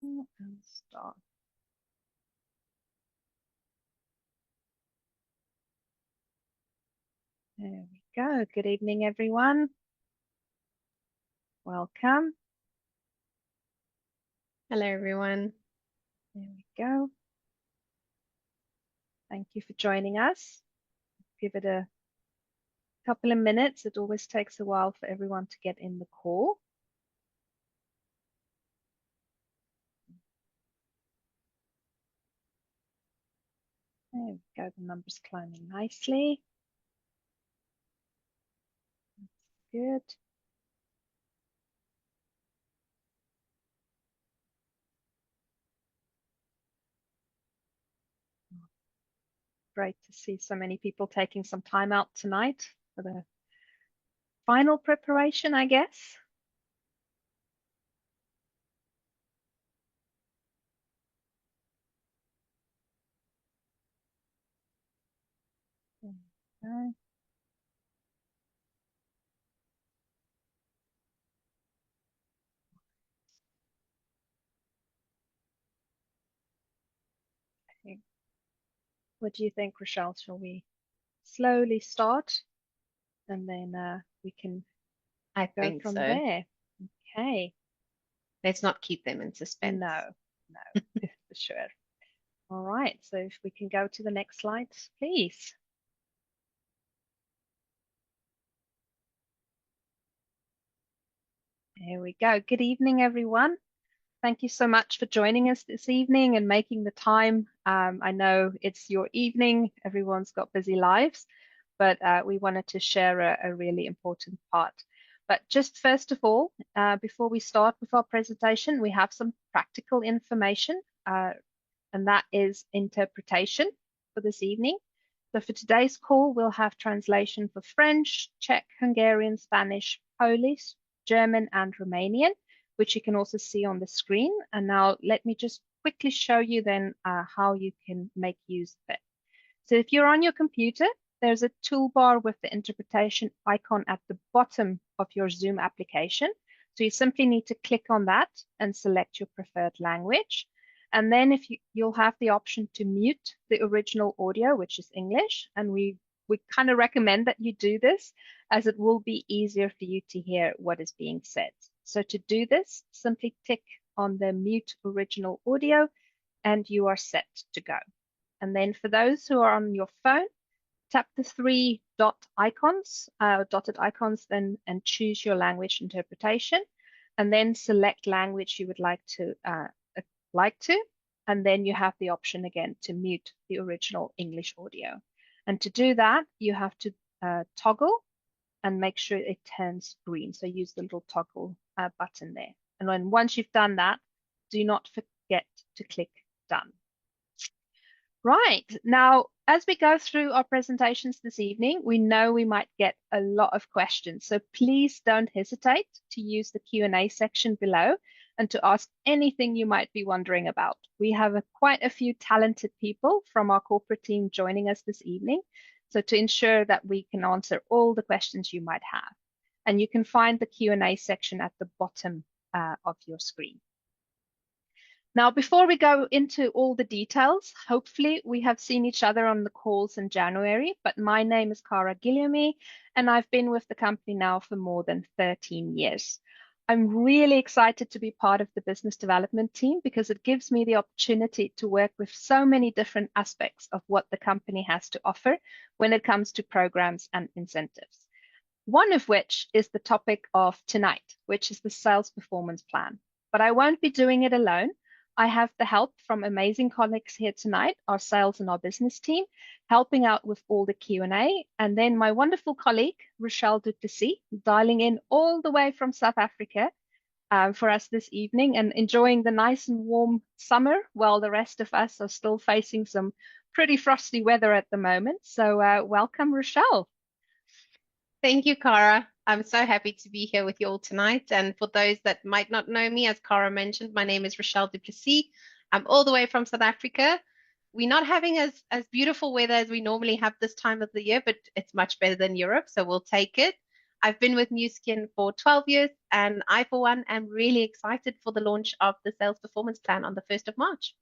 And start. There we go. Good evening, everyone. Welcome. Hello, everyone. There we go. Thank you for joining us. Give it a couple of minutes. It always takes a while for everyone to get in the call. There we go. The numbers climbing nicely. That's good. Great to see so many people taking some time out tonight for the final preparation, I guess. Okay. What do you think, Rochelle? Shall we slowly start and then we can I go think from so. there? Okay. Let's not keep them in suspense. No, no, for sure. All right. So if we can go to the next slide, please. There we go. Good evening, everyone. Thank you so much for joining us this evening and making the time. I know it's your evening, everyone's got busy lives, but we wanted to share a really important part. But just first of all, before we start with our presentation, we have some practical information, and that is interpretation for this evening. So for today's call, we'll have translation for French, Czech, Hungarian, Spanish, Polish, German, and Romanian, which you can also see on the screen. And now let me just quickly show you then how you can make use of it. So if you're on your computer, there's a toolbar with the interpretation icon at the bottom of your Zoom application. So you simply need to click on that and select your preferred language. And then if you'll have the option to mute the original audio, which is English, and we kind of recommend that you do this as it will be easier for you to hear what is being said. So to do this, simply tick on the mute original audio and you are set to go. And then for those who are on your phone, tap the three dotted icons then and choose your language interpretation, and then select language you would like to, and then you have the option again to mute the original English audio. And to do that, you have to toggle and make sure it turns green. So use the little toggle button there. And when once you've done that, do not forget to click done. Right. Now, as we go through our presentations this evening, we know we might get a lot of questions. So please don't hesitate to use the Q&A section below and to ask anything you might be wondering about. We have quite a few talented people from our corporate team joining us this evening, so to ensure that we can answer all the questions you might have. And you can find the Q&A section at the bottom of your screen. Now, before we go into all the details, hopefully we have seen each other on the calls in January, but my name is Cara Guillaume, and I've been with the company now for more than 13 years. I'm really excited to be part of the business development team because it gives me the opportunity to work with so many different aspects of what the company has to offer when it comes to programs and incentives. One of which is the topic of tonight, which is the sales performance plan. But I won't be doing it alone. I have the help from amazing colleagues here tonight, our sales and our business team, helping out with all the Q&A. And then my wonderful colleague, Rochelle Duplessis, dialing in all the way from South Africa for us this evening and enjoying the nice and warm summer while the rest of us are still facing some pretty frosty weather at the moment. So welcome, Rochelle. Thank you, Cara. I'm so happy to be here with you all tonight. And for those that might not know me, as Cara mentioned, my name is Rochelle Duplessis. I'm all the way from South Africa. We're not having as beautiful weather as we normally have this time of the year, but it's much better than Europe, so we'll take it. I've been with New Skin for 12 years, and I, for one, am really excited for the launch of the sales performance plan on the 1st of March.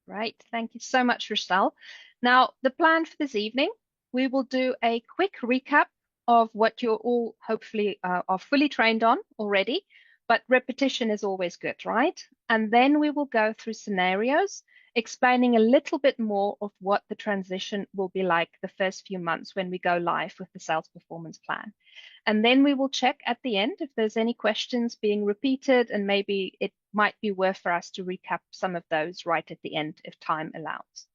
Right. Thank you so much, Rochelle. Now, the plan for this evening, we will do a quick recap of what you're all hopefully are fully trained on already, but repetition is always good, right? And then we will go through scenarios, explaining a little bit more of what the transition will be like the first few months when we go live with the sales performance plan. And then we will check at the end if there's any questions being repeated, and maybe it might be worth for us to recap some of those right at the end if time allows.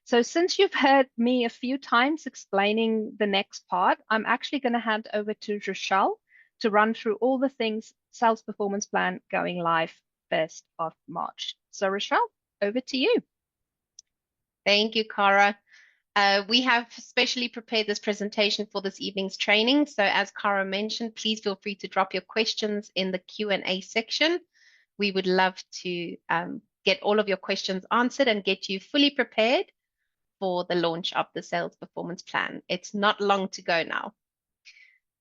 So since you've heard me a few times explaining the next part, I'm actually going to hand over to Rochelle to run through all the things sales performance plan going live 1st of March. So Rochelle, over to you. Thank you, Cara. We have specially prepared this presentation for this evening's training. So as Cara mentioned, please feel free to drop your questions in the Q&A section. We would love to get all of your questions answered and get you fully prepared for the launch of the sales performance plan. It's not long to go now.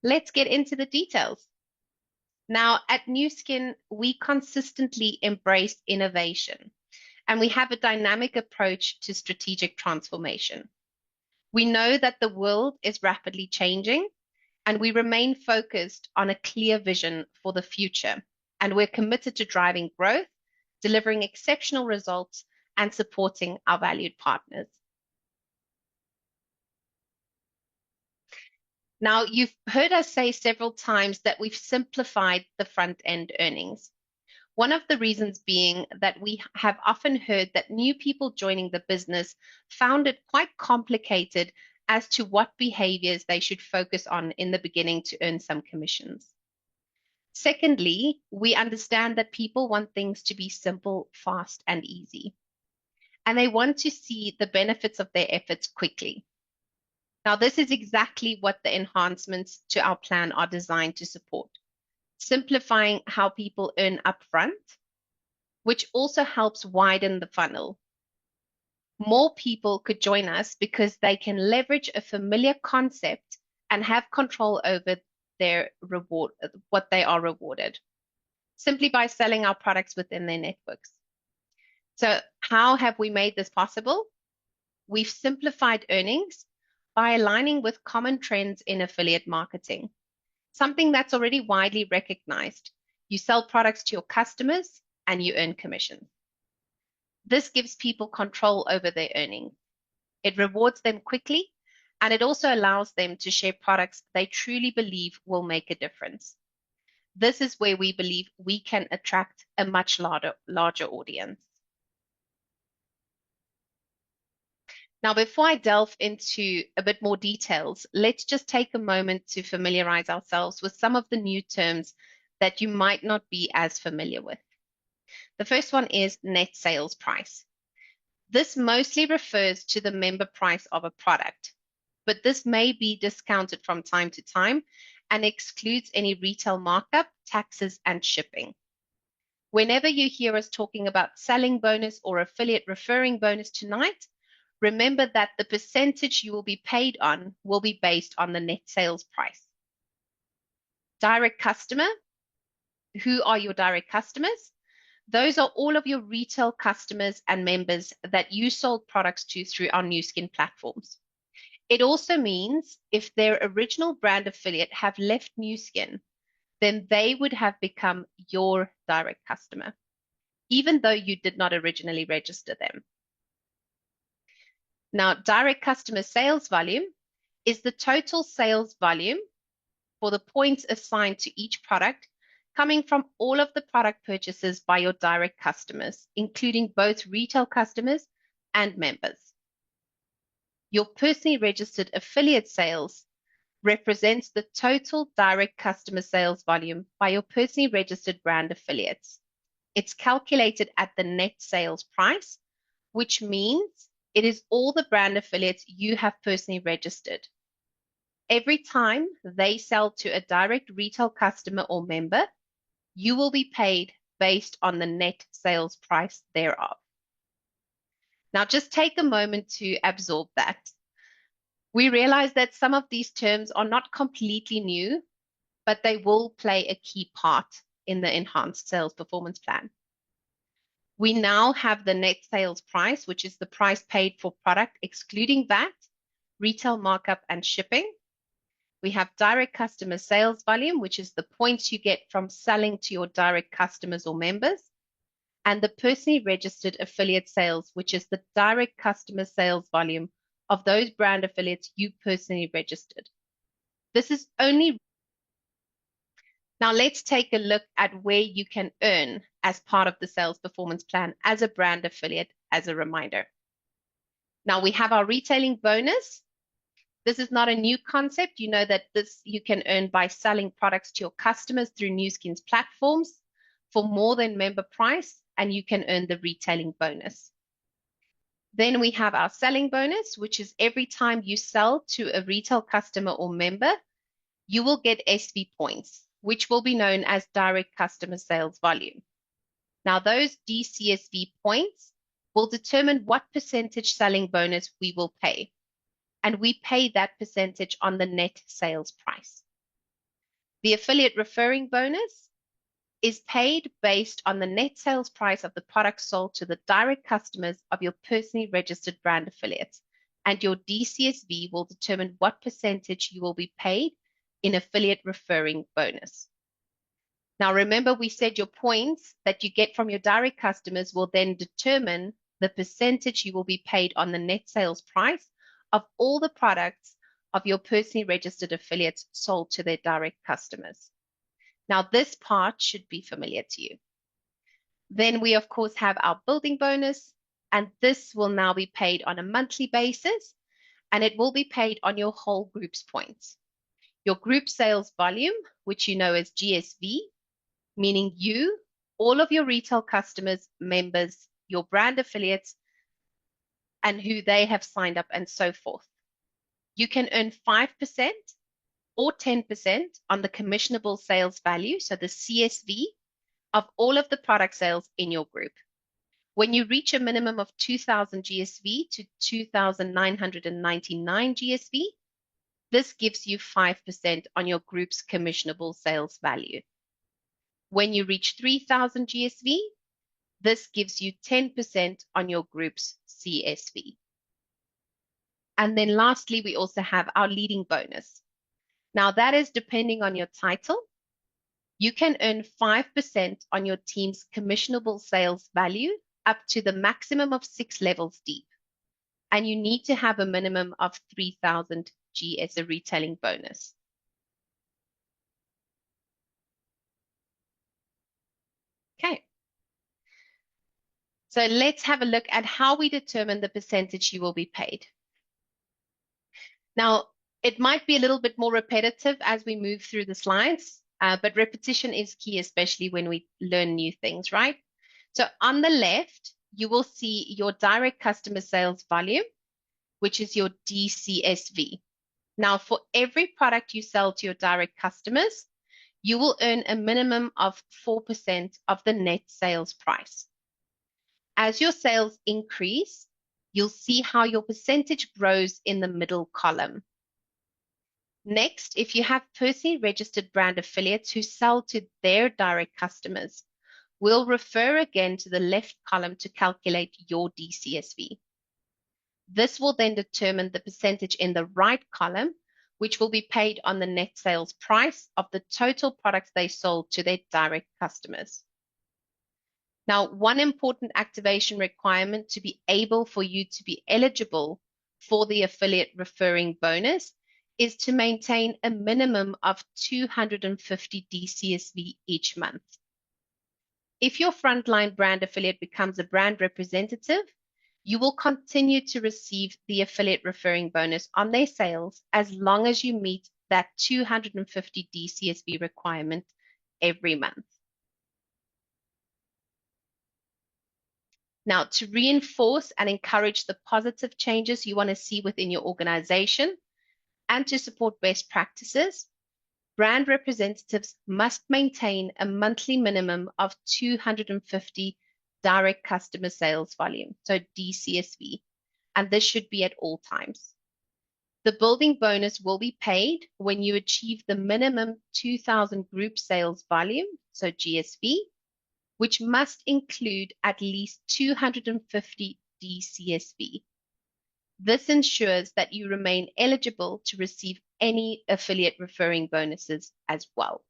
Let's get into the details. Now, at New Skin, we consistently embrace innovation, and we have a dynamic approach to strategic transformation. We know that the world is rapidly changing, and we remain focused on a clear vision for the future. And we're committed to driving growth, delivering exceptional results, and supporting our valued partners. Now, you've heard us say several times that we've simplified the front-end earnings. One of the reasons being that we have often heard that new people joining the business found it quite complicated as to what behaviors they should focus on in the beginning to earn some commissions. Secondly, we understand that people want things to be simple, fast, and easy, and they want to see the benefits of their efforts quickly. Now, this is exactly what the enhancements to our plan are designed to support. Simplifying how people earn upfront, which also helps widen the funnel. More people could join us because they can leverage a familiar concept and have control over their reward, what they are rewarded, simply by selling our products within their networks. So how have we made this possible? We've simplified earnings by aligning with common trends in affiliate marketing, something that's already widely recognized. You sell products to your customers and you earn commission. This gives people control over their earnings. It rewards them quickly, and it also allows them to share products they truly believe will make a difference. This is where we believe we can attract a much larger audience. Now, before I delve into a bit more details, let's just take a moment to familiarize ourselves with some of the new terms that you might not be as familiar with. The first one is net sales price. This mostly refers to the member price of a product, but this may be discounted from time to time and excludes any retail markup, taxes, and shipping. Whenever you hear us talking about selling bonus or affiliate referring bonus tonight, remember that the percentage you will be paid on will be based on the net sales price. Direct customer. Who are your direct customers? Those are all of your retail customers and members that you sold products to through our New Skin platforms. It also means if their original brand affiliate have left New Skin, then they would have become your direct customer, even though you did not originally register them. Now, direct customer sales volume is the total sales volume for the points assigned to each product coming from all of the product purchases by your direct customers, including both retail customers and members. Your personally registered affiliate sales represents the total direct customer sales volume by your personally registered brand affiliates. It's calculated at the net sales price, which means it is all the brand affiliates you have personally registered. Every time they sell to a direct retail customer or member, you will be paid based on the net sales price thereof. Now, just take a moment to absorb that. We realize that some of these terms are not completely new, but they will play a key part in the enhanced sales performance plan. We now have the net sales price, which is the price paid for product excluding VAT, retail markup, and shipping. We have direct customer sales volume, which is the points you get from selling to your direct customers or members, and the personally registered affiliate sales, which is the direct customer sales volume of those brand affiliates you personally registered. This is only. Now let's take a look at where you can earn as part of the sales performance plan as a brand affiliate as a reminder. Now we have our retailing bonus. This is not a new concept. You know that this you can earn by selling products to your customers through Nu Skin's platforms for more than member price, and you can earn the retailing bonus. Then we have our selling bonus, which is every time you sell to a retail customer or member, you will get SV points, which will be known as direct customer sales volume. Now, those DCSV points will determine what percentage selling bonus we will pay, and we pay that percentage on the net sales price. The affiliate referring bonus is paid based on the net sales price of the product sold to the direct customers of your personally registered brand affiliates, and your DCSV will determine what percentage you will be paid in affiliate referring bonus. Now, remember we said your points that you get from your direct customers will then determine the percentage you will be paid on the net sales price of all the products of your personally registered affiliates sold to their direct customers. Now, this part should be familiar to you. Then we, of course, have our building bonus, and this will now be paid on a monthly basis, and it will be paid on your whole group's points. Your group sales volume, which you know as GSV, meaning you, all of your retail customers, members, your brand affiliates, and who they have signed up, and so forth. You can earn 5% or 10% on the commissionable sales value, so the CSV, of all of the product sales in your group. When you reach a minimum of 2,000 GSV to 2,999 GSV, this gives you 5% on your group's commissionable sales value. When you reach 3,000 GSV, this gives you 10% on your group's CSV. And then lastly, we also have our leading bonus. Now that is depending on your title. You can earn 5% on your team's commissionable sales value up to the maximum of 6 levels deep. And you need to have a minimum of 3,000 G as a retailing bonus. Okay. So let's have a look at how we determine the percentage you will be paid. Now, it might be a little bit more repetitive as we move through the slides, but repetition is key, especially when we learn new things, right? So on the left, you will see your direct customer sales volume, which is your DCSV. Now, for every product you sell to your direct customers, you will earn a minimum of 4% of the net sales price. As your sales increase, you'll see how your percentage grows in the middle column. Next, if you have personally registered brand affiliates who sell to their direct customers, we'll refer again to the left column to calculate your DCSV. This will then determine the percentage in the right column, which will be paid on the net sales price of the total products they sold to their direct customers. Now, one important activation requirement to be able for you to be eligible for the affiliate referring bonus is to maintain a minimum of 250 DCSV each month. If your frontline brand affiliate becomes a brand representative, you will continue to receive the affiliate referring bonus on their sales as long as you meet that 250 DCSV requirement every month. Now, to reinforce and encourage the positive changes you want to see within your organization and to support best practices, brand representatives must maintain a monthly minimum of 250 direct customer sales volume, so DCSV, and this should be at all times. The building bonus will be paid when you achieve the minimum 2,000 group sales volume, so GSV, which must include at least 250 DCSV. This ensures that you remain eligible to receive any affiliate referring bonuses as well.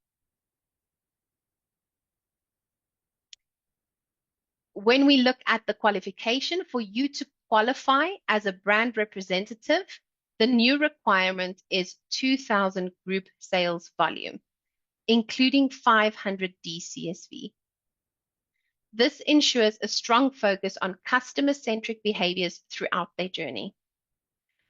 When we look at the qualification for you to qualify as a brand representative, the new requirement is 2,000 group sales volume, including 500 DCSV. This ensures a strong focus on customer-centric behaviors throughout their journey.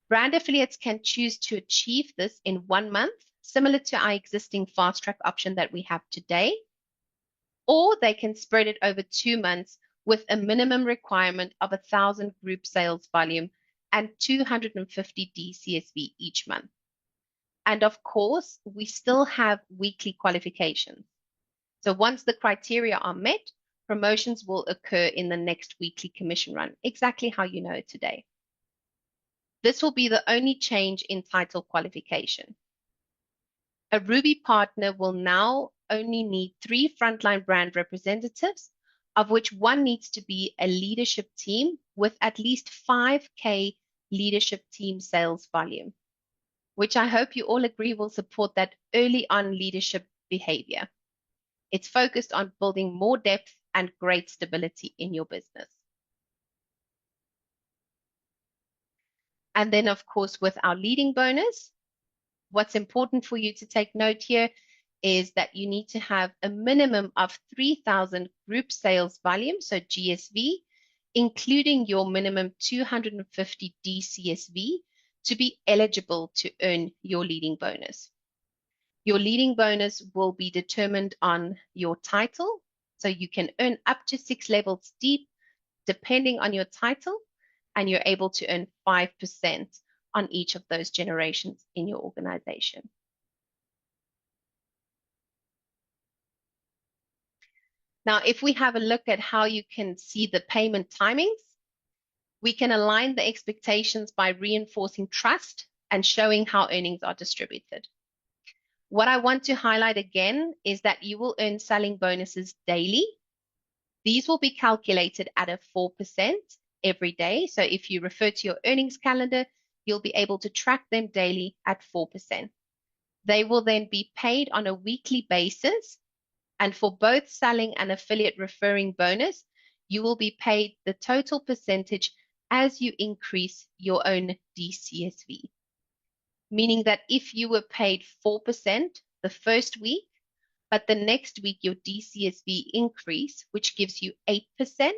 Brand affiliates can choose to achieve this in 1 month, similar to our existing fast track option that we have today, or they can spread it over 2 months with a minimum requirement of 1,000 group sales volume and 250 DCSV each month. And of course, we still have weekly qualifications. So once the criteria are met, promotions will occur in the next weekly commission run, exactly how you know it today. This will be the only change in title qualification. A Ruby partner will now only need 3 frontline brand representatives, of which 1 needs to be a leadership team with at least 5K leadership team sales volume, which I hope you all agree will support that early on leadership behavior. It's focused on building more depth and great stability in your business. And then, of course, with our leading bonus, what's important for you to take note here is that you need to have a minimum of 3,000 group sales volume, so GSV, including your minimum 250 DCSV to be eligible to earn your leading bonus. Your leading bonus will be determined on your title, so you can earn up to 6 levels deep depending on your title, and you're able to earn 5% on each of those generations in your organization. Now, if we have a look at how you can see the payment timings, we can align the expectations by reinforcing trust and showing how earnings are distributed. What I want to highlight again is that you will earn selling bonuses daily. These will be calculated at a 4% every day. So if you refer to your earnings calendar, you'll be able to track them daily at 4%. They will then be paid on a weekly basis. And for both selling and affiliate referring bonus, you will be paid the total percentage as you increase your own DCSV. Meaning that if you were paid 4% the first week, but the next week your DCSV increase, which gives you 8%,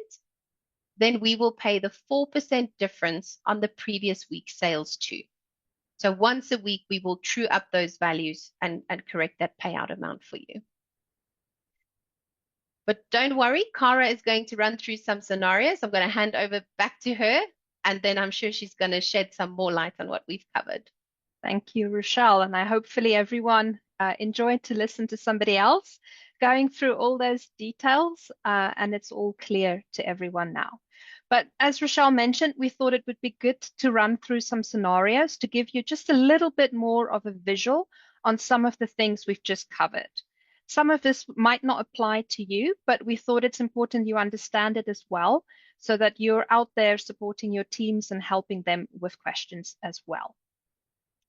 then we will pay the 4% difference on the previous week's sales too. So once a week, we will true up those values and correct that payout amount for you. But don't worry, Cara is going to run through some scenarios. I'm going to hand over back to her, and then I'm sure she's going to shed some more light on what we've covered. Thank you, Rochelle. And I hopefully everyone enjoyed to listen to somebody else going through all those details, and it's all clear to everyone now. But as Rochelle mentioned, we thought it would be good to run through some scenarios to give you just a little bit more of a visual on some of the things we've just covered. Some of this might not apply to you, but we thought it's important you understand it as well, so that you're out there supporting your teams and helping them with questions as well.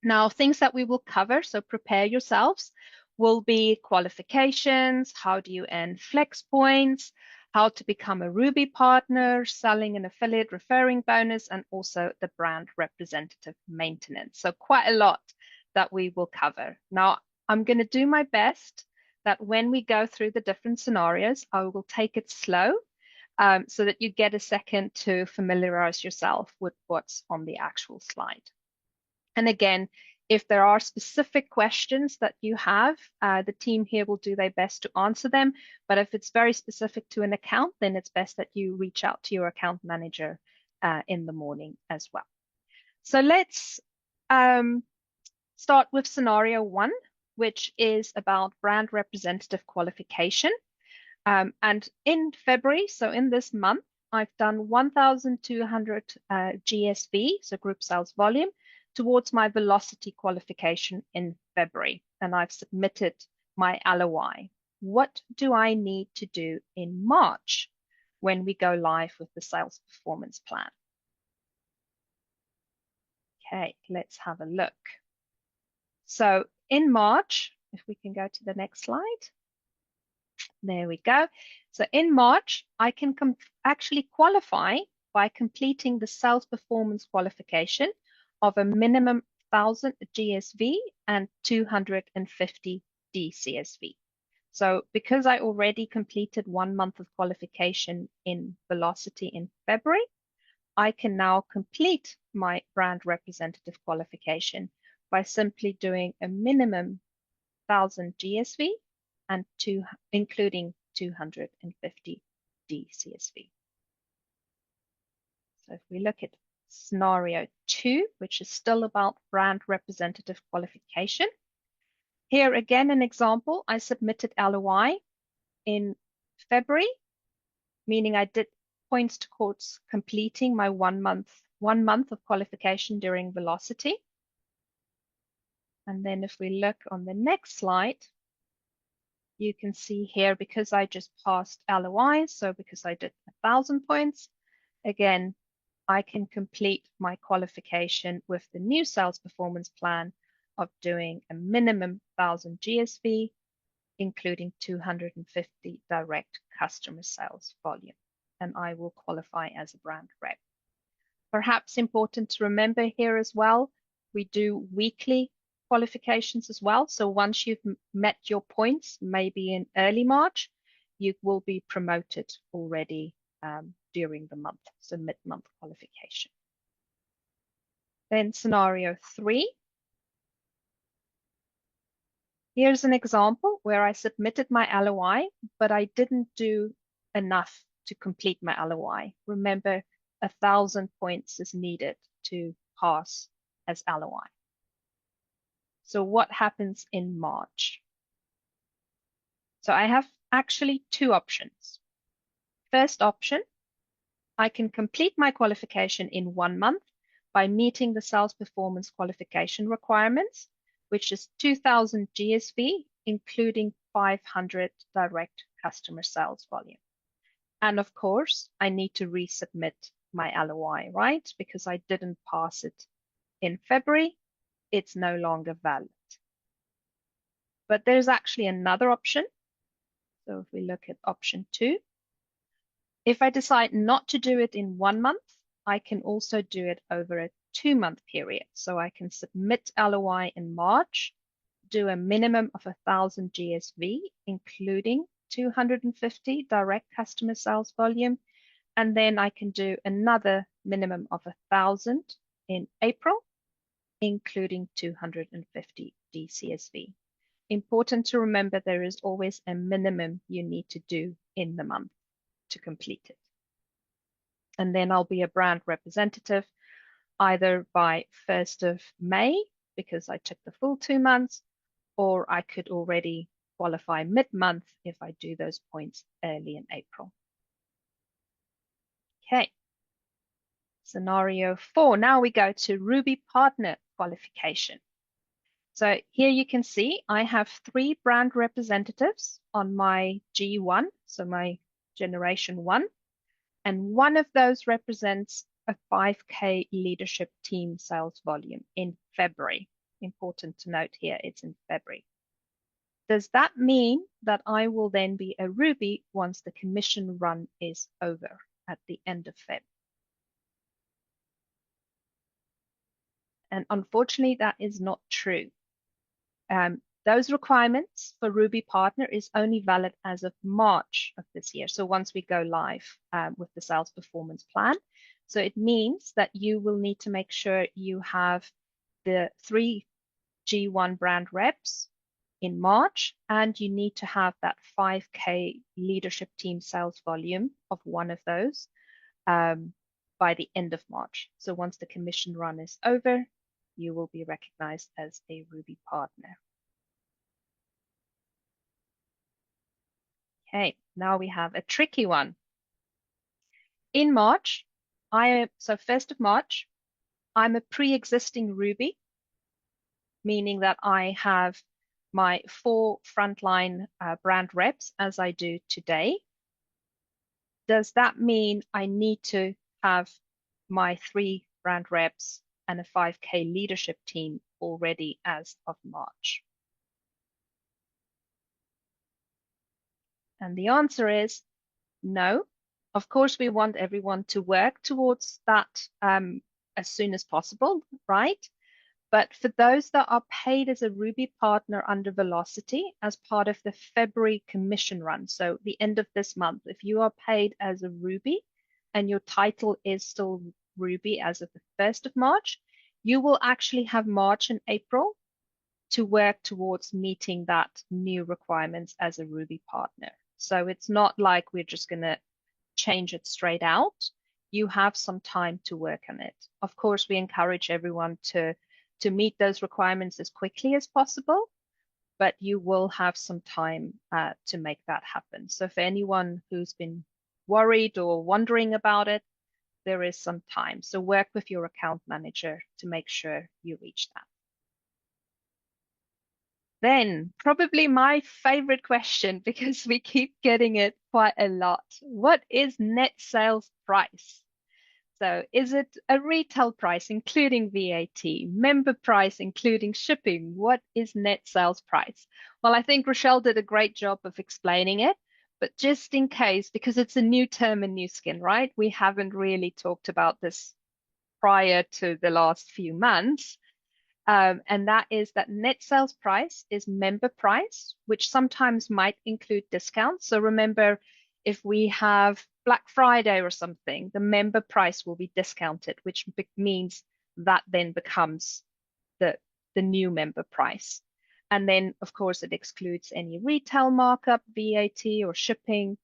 Now, things that we will cover, so prepare yourselves, will be qualifications, how do you earn flex points, how to become a Ruby partner, selling an affiliate referring bonus, and also the brand representative maintenance. So quite a lot that we will cover. Now, I'm going to do my best that when we go through the different scenarios, I will take it slow so that you get a second to familiarize yourself with what's on the actual slide. And again, if there are specific questions that you have, the team here will do their best to answer them. But if it's very specific to an account, then it's best that you reach out to your account manager in the morning as well. So let's start with scenario 1, which is about brand representative qualification. And in February, so in this month, I've done 1,200 GSV, so group sales volume, towards my velocity qualification in February, and I've submitted my LOI. What do I need to do in March when we go live with the sales performance plan? Okay, let's have a look. So in March, if we can go to the next slide. There we go. So in March, I can actually qualify by completing the sales performance qualification of a minimum 1,000 GSV and 250 DCSV. So because I already completed 1 month of qualification in Velocity in February, I can now complete my brand representative qualification by simply doing a minimum 1,000 GSV and including 250 DCSV. So if we look at scenario 2, which is still about brand representative qualification. Here again, an example, I submitted LOI in February, meaning I did points towards completing my 1 month of qualification during Velocity. And then if we look on the next slide, you can see here, because I just passed LOI, so because I did 1,000 points, again, I can complete my qualification with the new sales performance plan of doing a minimum 1,000 GSV, including 250 direct customer sales volume, and I will qualify as a brand rep. Perhaps important to remember here as well, we do weekly qualifications as well. So once you've met your points, maybe in early March, you will be promoted already during the month, so mid-month qualification. Then scenario 3. Here's an example where I submitted my LOI, but I didn't do enough to complete my LOI. Remember, 1,000 points is needed to pass as LOI. So what happens in March? So I have actually 2 options. First option, I can complete my qualification in 1 month by meeting the sales performance qualification requirements, which is 2,000 GSV, including 500 direct customer sales volume. And of course, I need to resubmit my LOI, right? Because I didn't pass it in February, it's no longer valid. But there's actually another option. So if we look at option 2, if I decide not to do it in 1 month, I can also do it over a 2-month period. So I can submit LOI in March, do a minimum of 1,000 GSV, including 250 direct customer sales volume, and then I can do another minimum of 1,000 in April, including 250 DCSV. Important to remember, there is always a minimum you need to do in the month to complete it. And then I'll be a brand representative either by 1st of May, because I took the full 2 months, or I could already qualify mid-month if I do those points early in April. Okay. Scenario 4. Now we go to Ruby partner qualification. So here you can see I have 3 brand representatives on my G1, so my generation 1, and one of those represents a 5K leadership team sales volume in February. Important to note here, it's in February. Does that mean that I will then be a Ruby once the commission run is over at the end of Feb? And unfortunately, that is not true. Those requirements for Ruby Partner is only valid as of March of this year. So once we go live with the sales performance plan. So it means that you will need to make sure you have the 3 G1 brand reps in March, and you need to have that 5K leadership team sales volume of one of those by the end of March. So once the commission run is over, you will be recognized as a Ruby partner. Okay, now we have a tricky one. In March, so 1st of March, I'm a pre-existing Ruby, meaning that I have my 4 frontline brand reps as I do today. Does that mean I need to have my 3 brand reps and a 5K leadership team already as of March? And the answer is no. Of course, we want everyone to work towards that as soon as possible, right? But for those that are paid as a Ruby partner under Velocity as part of the February commission run, so the end of this month, if you are paid as a Ruby and your title is still Ruby as of the 1st of March, you will actually have March and April to work towards meeting that new requirements as a Ruby partner. So it's not like we're just going to change it straight out. You have some time to work on it. Of course, we encourage everyone to meet those requirements as quickly as possible, but you will have some time to make that happen. So for anyone who's been worried or wondering about it, there is some time. So work with your account manager to make sure you reach that. Then, probably my favorite question, because we keep getting it quite a lot. What is net sales price? So is it a retail price, including VAT, member price, including shipping? What is net sales price? Well, I think Rochelle did a great job of explaining it, but just in case, because it's a new term in Nu Skin, right? We haven't really talked about this prior to the last few months. And that is that net sales price is member price, which sometimes might include discounts. So remember, if we have Black Friday or something, the member price will be discounted, which means that then becomes the, the new member price. And then, of course, it excludes any retail markup, VAT, or shipping.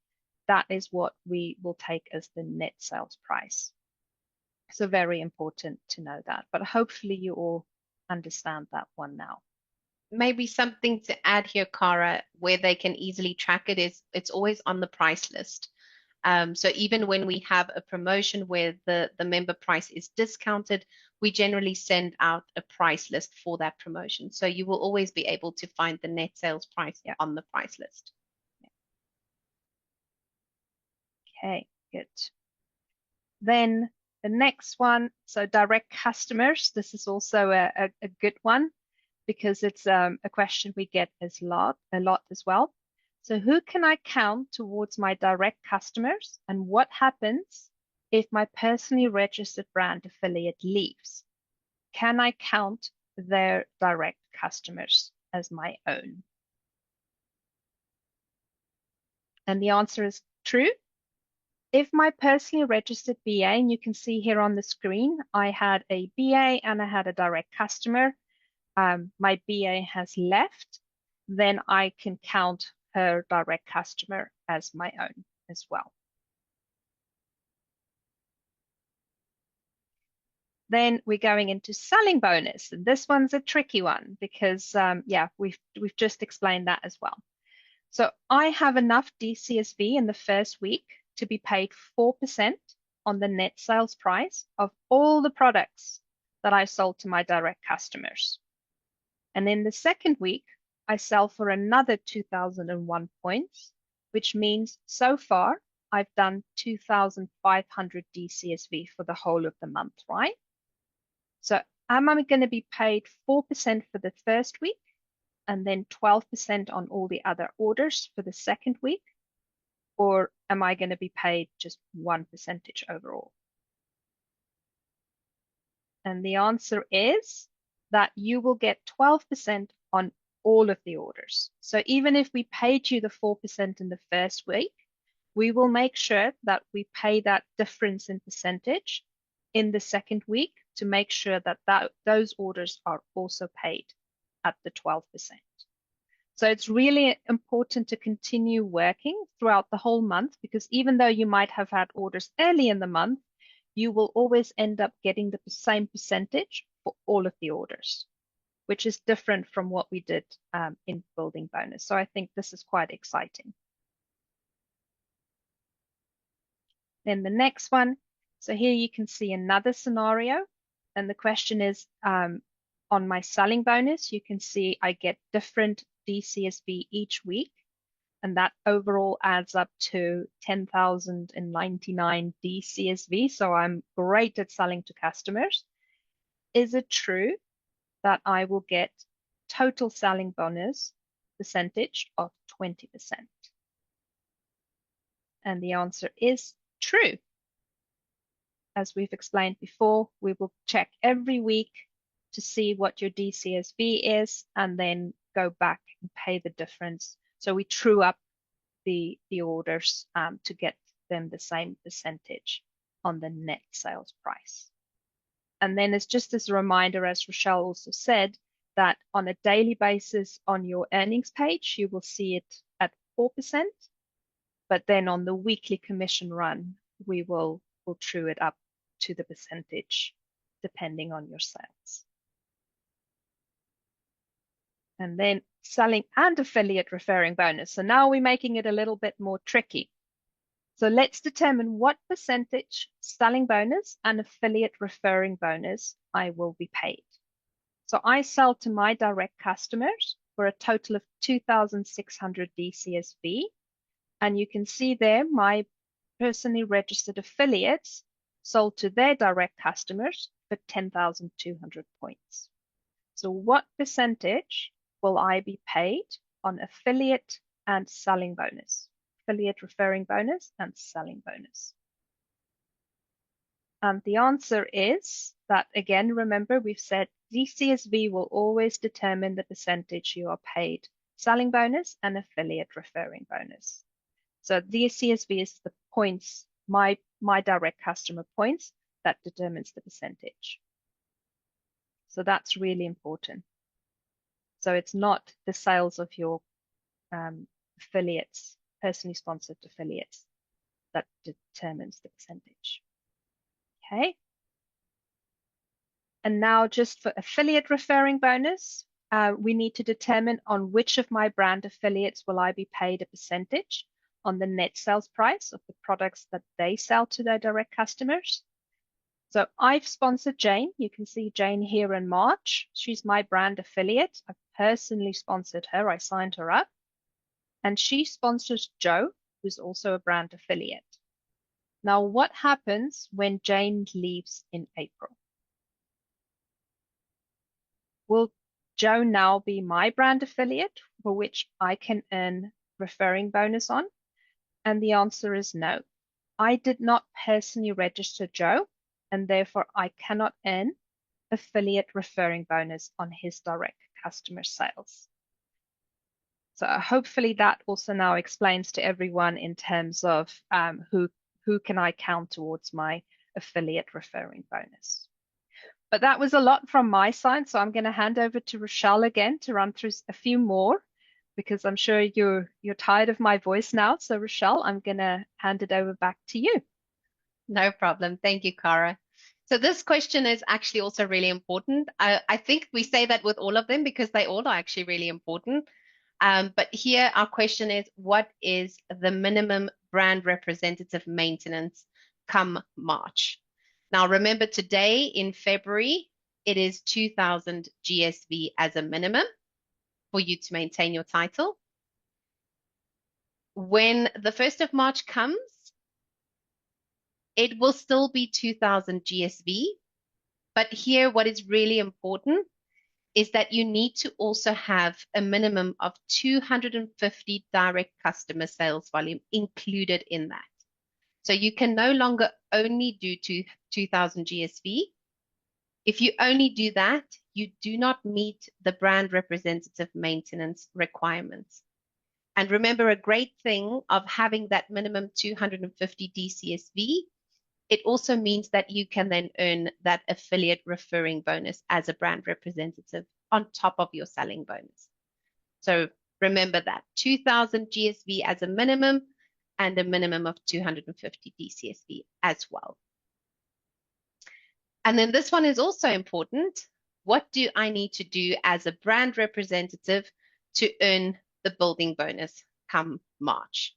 That is what we will take as the net sales price. So very important to know that. But hopefully you all understand that one now. Maybe something to add here, Cara, where they can easily track it is it's always on the price list. So even when we have a promotion where the member price is discounted, we generally send out a price list for that promotion. So you will always be able to find the net sales price on the price list. Okay, good. Then the next one, so direct customers. This is also a good one because it's a question we get a lot as well. So who can I count towards my direct customers, and what happens if my personally registered brand affiliate leaves? Can I count their direct customers as my own? And the answer is true. If my personally registered BA, and you can see here on the screen, I had a BA and I had a direct customer, my BA has left, then I can count her direct customer as my own as well. Then we're going into selling bonus, and this one's a tricky one because yeah, we've just explained that as well. So I have enough DCSV in the first week to be paid 4% on the net sales price of all the products that I sold to my direct customers. And in the second week, I sell for another 2001 points, which means so far I've done 2,500 DCSV for the whole of the month, right? So am I going to be paid 4% for the first week and then 12% on all the other orders for the second week? Or am I going to be paid just 1% overall? And the answer is that you will get 12% on all of the orders. So even if we paid you the 4% in the first week, we will make sure that we pay that difference in percentage in the second week to make sure that those orders are also paid at the 12%. So it's really important to continue working throughout the whole month, because even though you might have had orders early in the month, you will always end up getting the same percentage for all of the orders, which is different from what we did in building bonus. So I think this is quite exciting. Then the next one. So here you can see another scenario. And the question is, on my selling bonus, you can see I get different DCSV each week, and that overall adds up to 10,099 DCSV. So I'm great at selling to customers. Is it true that I will get total selling bonus percentage of 20%? And the answer is true. As we've explained before, we will check every week to see what your DCSV is and then go back and pay the difference. So we true up the orders to get them the same percentage on the net sales price. And then it's just as a reminder, as Rochelle also said, that on a daily basis on your earnings page, you will see it at 4%, but then on the weekly commission run, we'll true it up to the percentage depending on your sales. And then selling and affiliate referring bonus. So now we're making it a little bit more tricky. So let's determine what percentage selling bonus and affiliate referring bonus I will be paid. So I sell to my direct customers for a total of 2,600 DCSV. And you can see there my personally registered affiliates sold to their direct customers for 10,200 points. So what percentage will I be paid on affiliate and selling bonus? Affiliate referring bonus and selling bonus. And the answer is that, again, remember we've said DCSV will always determine the percentage you are paid selling bonus and affiliate referring bonus. So DCSV is the points, my direct customer points, that determines the percentage. So that's really important. So it's not the sales of your affiliates, personally sponsored affiliates, that determines the percentage. Okay. And now just for affiliate referring bonus, we need to determine on which of my brand affiliates will I be paid a percentage on the net sales price of the products that they sell to their direct customers. So I've sponsored Jane. You can see Jane here in March. She's my brand affiliate. I've personally sponsored her. I signed her up. And she sponsors Joe, who's also a brand affiliate. Now, what happens when Jane leaves in April? Will Joe now be my brand affiliate for which I can earn referring bonus on? And the answer is no. I did not personally register Joe, and therefore I cannot earn affiliate referring bonus on his direct customer sales. So hopefully that also now explains to everyone in terms of who can I count towards my affiliate referring bonus. But that was a lot from my side, so I'm going to hand over to Rochelle again to run through a few more, because I'm sure you're tired of my voice now. So Rochelle, I'm going to hand it over back to you. No problem. Thank you, Cara. So this question is actually also really important. I think we say that with all of them because they all are actually really important. But here our question is, what is the minimum brand representative maintenance come March? Now, remember today in February, it is 2,000 GSV as a minimum for you to maintain your title. When the 1st of March comes, it will still be 2,000 GSV. But here, what is really important is that you need to also have a minimum of 250 direct customer sales volume included in that. So you can no longer only do 2,000 GSV. If you only do that, you do not meet the brand representative maintenance requirements. And remember, a great thing of having that minimum 250 DCSV, it also means that you can then earn that affiliate referring bonus as a brand representative on top of your selling bonus. So remember that 2,000 GSV as a minimum and a minimum of 250 DCSV as well. And then this one is also important. What do I need to do as a brand representative to earn the building bonus come March?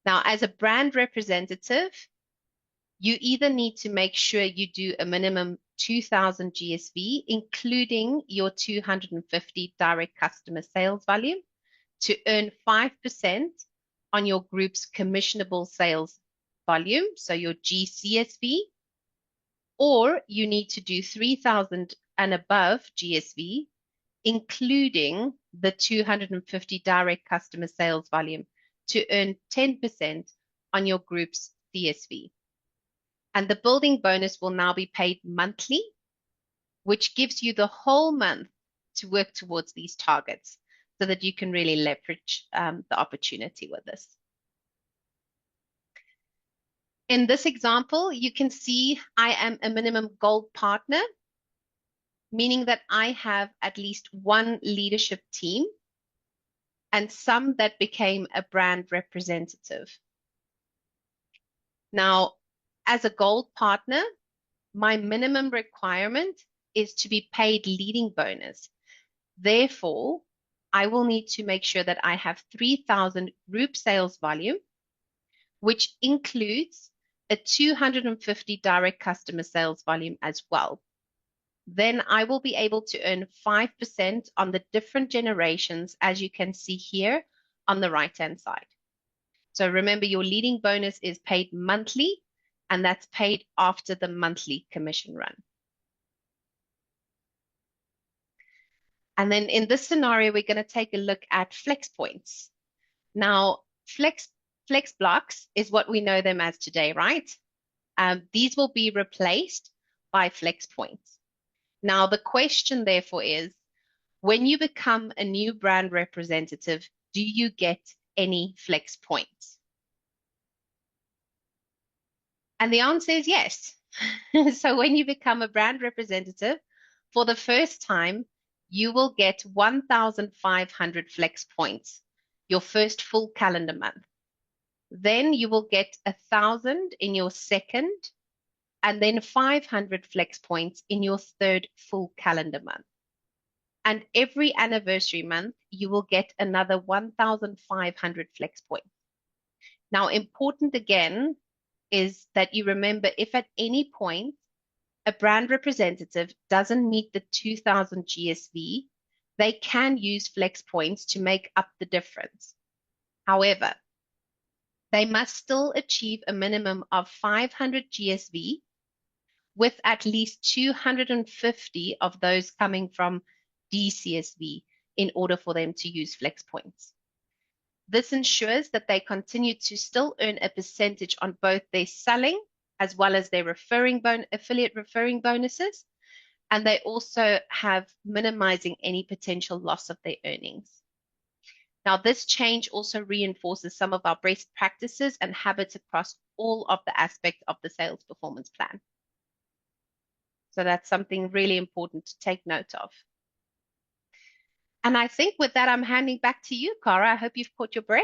Now, as a brand representative, you either need to make sure you do a minimum 2,000 GSV, including your 250 direct customer sales volume, to earn 5% on your group's commissionable sales volume, so your GCSV, or you need to do 3,000 and above GSV, including the 250 direct customer sales volume, to earn 10% on your group's CSV. And the building bonus will now be paid monthly, which gives you the whole month to work towards these targets so that you can really leverage the opportunity with this. In this example, you can see I am a minimum gold partner, meaning that I have at least one leadership team and some that became a brand representative. Now, as a gold partner, my minimum requirement is to be paid leading bonus. Therefore, I will need to make sure that I have 3,000 group sales volume, which includes a 250 direct customer sales volume as well. Then I will be able to earn 5% on the different generations, as you can see here on the right-hand side. So remember, your leading bonus is paid monthly, and that's paid after the monthly commission run. And then in this scenario, we're going to take a look at flex points. Now, flex blocks is what we know them as today, right? These will be replaced by flex points. Now, the question therefore is, when you become a new brand representative, do you get any flex points? And the answer is yes. So when you become a brand representative, for the first time, you will get 1,500 flex points, your first full calendar month. Then you will get 1,000 in your second, and then 500 flex points in your third full calendar month. And every anniversary month, you will get another 1,500 flex points. Now, important again is that you remember, if at any point a brand representative doesn't meet the 2,000 GSV, they can use flex points to make up the difference. However, they must still achieve a minimum of 500 GSV, with at least 250 of those coming from DCSV in order for them to use flex points. This ensures that they continue to still earn a percentage on both their selling as well as their affiliate referring bonuses, and they also have minimizing any potential loss of their earnings. Now, this change also reinforces some of our best practices and habits across all of the aspects of the sales performance plan. So that's something really important to take note of. And I think with that, I'm handing back to you, Cara. I hope you've caught your breath.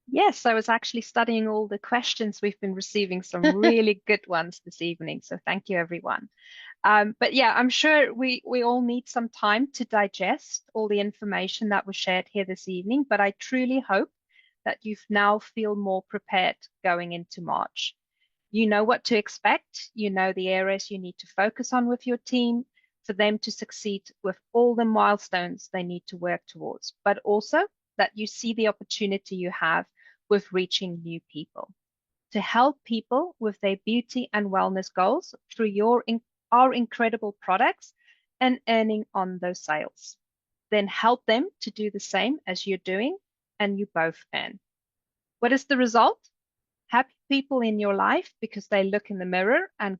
Yes, I was actually studying all the questions. We've been receiving some really good ones this evening. So thank you, everyone. But yeah, I'm sure we all need some time to digest all the information that was shared here this evening. But I truly hope that you now feel more prepared going into March. You know what to expect. You know the areas you need to focus on with your team for them to succeed with all the milestones they need to work towards, but also that you see the opportunity you have with reaching new people, to help people with their beauty and wellness goals through our incredible products and earning on those sales. Then help them to do the same as you're doing, and you both earn. What is the result? Happy people in your life because they look in the mirror and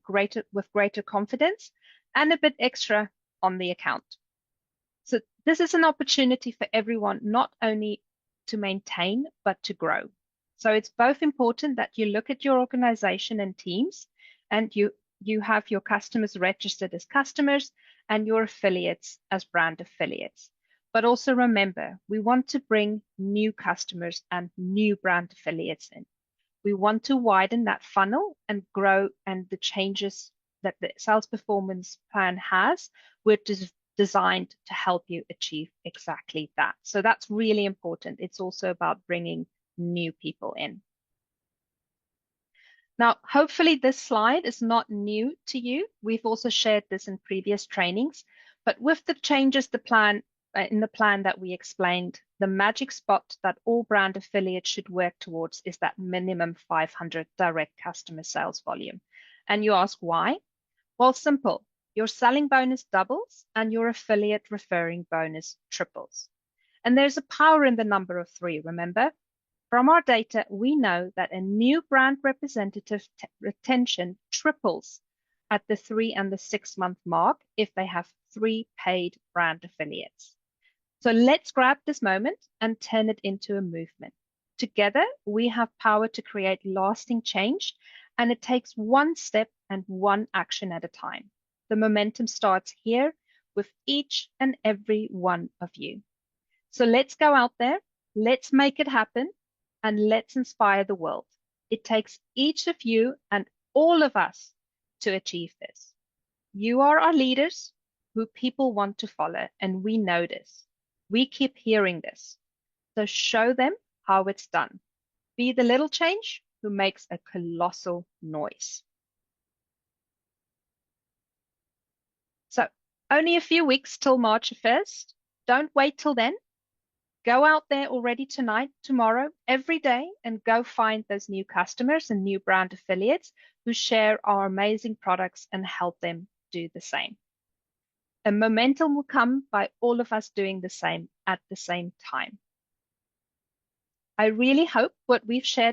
with greater confidence and a bit extra on the account. So this is an opportunity for everyone, not only to maintain, but to grow. So it's both important that you look at your organization and teams, and you have your customers registered as customers and your affiliates as brand affiliates. But also remember, we want to bring new customers and new brand affiliates in. We want to widen that funnel and grow, and the changes that the sales performance plan has, we're designed to help you achieve exactly that. So that's really important. It's also about bringing new people in. Now, hopefully this slide is not new to you. We've also shared this in previous trainings, but with the changes in the plan that we explained, the magic spot that all brand affiliates should work towards is that minimum 500 direct customer sales volume. And you ask why? Well, simple. Your selling bonus doubles and your affiliate referring bonus triples. And there's a power in the number of three, remember? From our data, we know that a new brand representative retention triples at the 3 and the 6 month mark if they have 3 paid brand affiliates. So let's grab this moment and turn it into a movement. Together, we have power to create lasting change, and it takes one step and one action at a time. The momentum starts here with each and every one of you. So let's go out there, let's make it happen, and let's inspire the world. It takes each of you and all of us to achieve this. You are our leaders who people want to follow, and we know this. We keep hearing this. So show them how it's done. Be the little change who makes a colossal noise. So only a few weeks till March 1st. Don't wait till then. Go out there already tonight, tomorrow, every day, and go find those new customers and new brand affiliates who share our amazing products and help them do the same. And momentum will come by all of us doing the same at the same time. I really hope what we've shared